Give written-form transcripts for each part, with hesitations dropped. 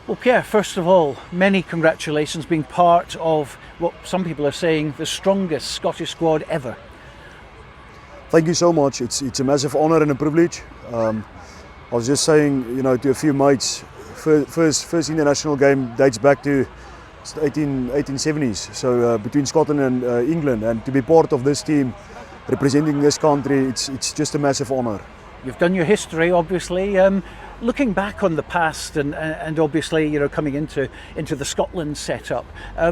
Well, Pierre, first of all, many congratulations being part of what some people are saying the strongest Scottish squad ever. Thank you so much. It's a massive honour and a privilege. I was just saying, to a few mates, first international game dates back to 1870s. So between Scotland and England, and to be part of this team, representing this country, it's just a massive honour. You've done your history, obviously. Looking back on the past and obviously coming into the Scotland setup,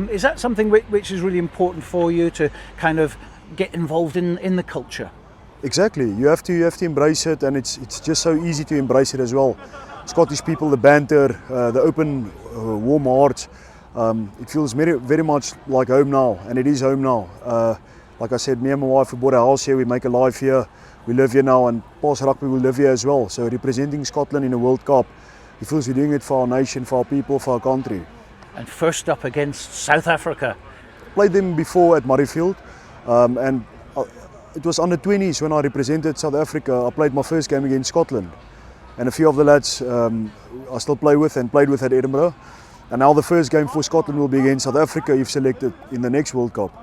is that something which is really important for you to kind of get involved in the culture? Exactly. You have to embrace it, and it's just so easy to embrace it as well. Scottish people, the banter, the open, warm hearts. It feels very much like home now, and it is home now. Like I said, me and my wife, we bought a house here, we make a life here, we live here now, and past rugby will live here as well. So representing Scotland in a World Cup, it feels we're doing it for our nation, for our people, for our country. And first up against South Africa. Played them before at Murrayfield, and it was under 20s when I represented South Africa. I played my first game against Scotland, and a few of the lads I still play with and played with at Edinburgh. And now the first game for Scotland will be against South Africa if selected in the next World Cup.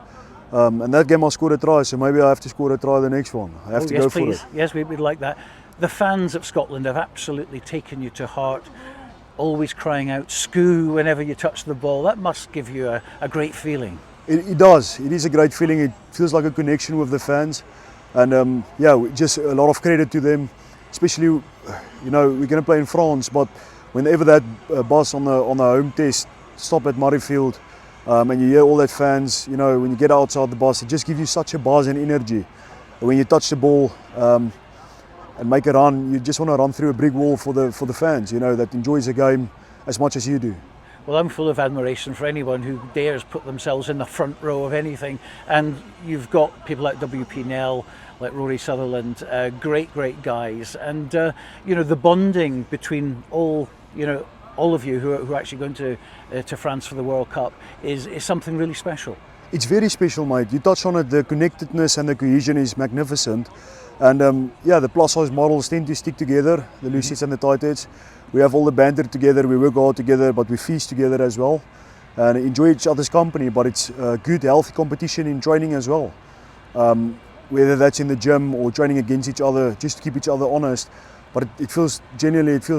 And that game I scored a try, so maybe I have to score a try the next one. I have to yes, go please. for it. Yes, we'd like that. The fans of Scotland have absolutely taken you to heart, always crying out "Scoo" whenever you touch the ball. That must give you a great feeling. It does. It is a great feeling. It feels like a connection with the fans, and just a lot of credit to them. Especially, we're going to play in France, but whenever that bus on the home test stop at Murrayfield, and you hear all that fans, when you get outside the bus, it just gives you such a buzz and energy. When you touch the ball and make a run, you just want to run through a brick wall for the fans, that enjoys the game as much as you do. Well, I'm full of admiration for anyone who dares put themselves in the front row of anything, and you've got people like W.P. Nell, like Rory Sutherland, great guys, and the bonding between all of you who are actually going to France for the World Cup is something really special. It's very special, mate. You touched on it. The connectedness and the cohesion is magnificent, and the plus size models tend to stick together, the loose and the tight heads. We have all the banter together, we work hard together, but we feast together as well and enjoy each other's company. But it's good, healthy competition in training as well. Whether that's in the gym or training against each other, just to keep each other honest. But it feels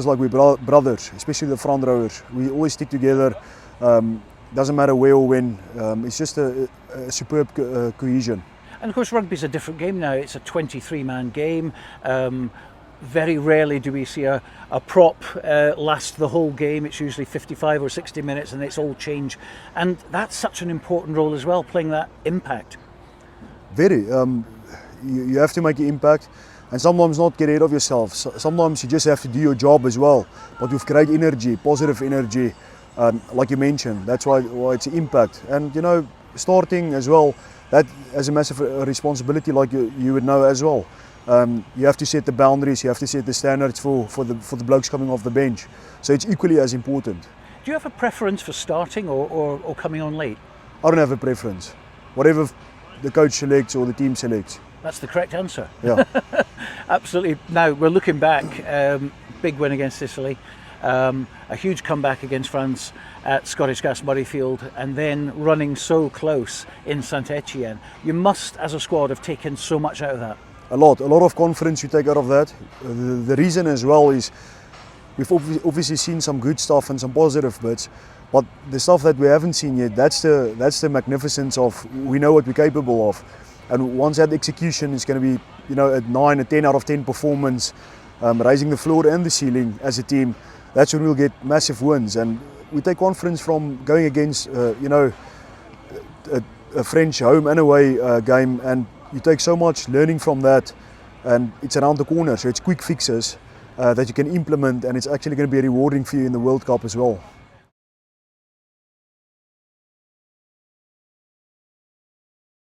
like we're brothers, especially the front rowers. We always stick together, doesn't matter where or when. It's just a superb cohesion. And of course rugby's a different game now. It's a 23-man game. Very rarely do we see a prop last the whole game. It's usually 55 or 60 minutes and it's all change. And that's such an important role as well, playing that impact. Very. You have to make an impact, and sometimes not get ahead of yourself. Sometimes you just have to do your job as well, but with great energy, positive energy, like you mentioned. That's why it's an impact. And starting as well, that has a massive responsibility, like you would know as well. You have to set the boundaries, you have to set the standards for the blokes coming off the bench. So it's equally as important. Do you have a preference for starting or coming on late? I don't have a preference. Whatever the coach selects or the team selects. That's the correct answer. Yeah. Absolutely. Now we're looking back, big win against Italy, a huge comeback against France at Scottish Gas Murrayfield, and then running so close in Saint Etienne. You must, as a squad, have taken so much out of that. A lot of confidence you take out of that. The reason as well is we've obviously seen some good stuff and some positive bits, but the stuff that we haven't seen yet, that's the magnificence of, we know what we're capable of. And once that execution is going to be, a 9, a 10 out of 10 performance, raising the floor and the ceiling as a team, that's when we'll get massive wins. And we take confidence from going against, a French home and away game, and you take so much learning from that, and it's around the corner, so it's quick fixes that you can implement, and it's actually going to be rewarding for you in the World Cup as well.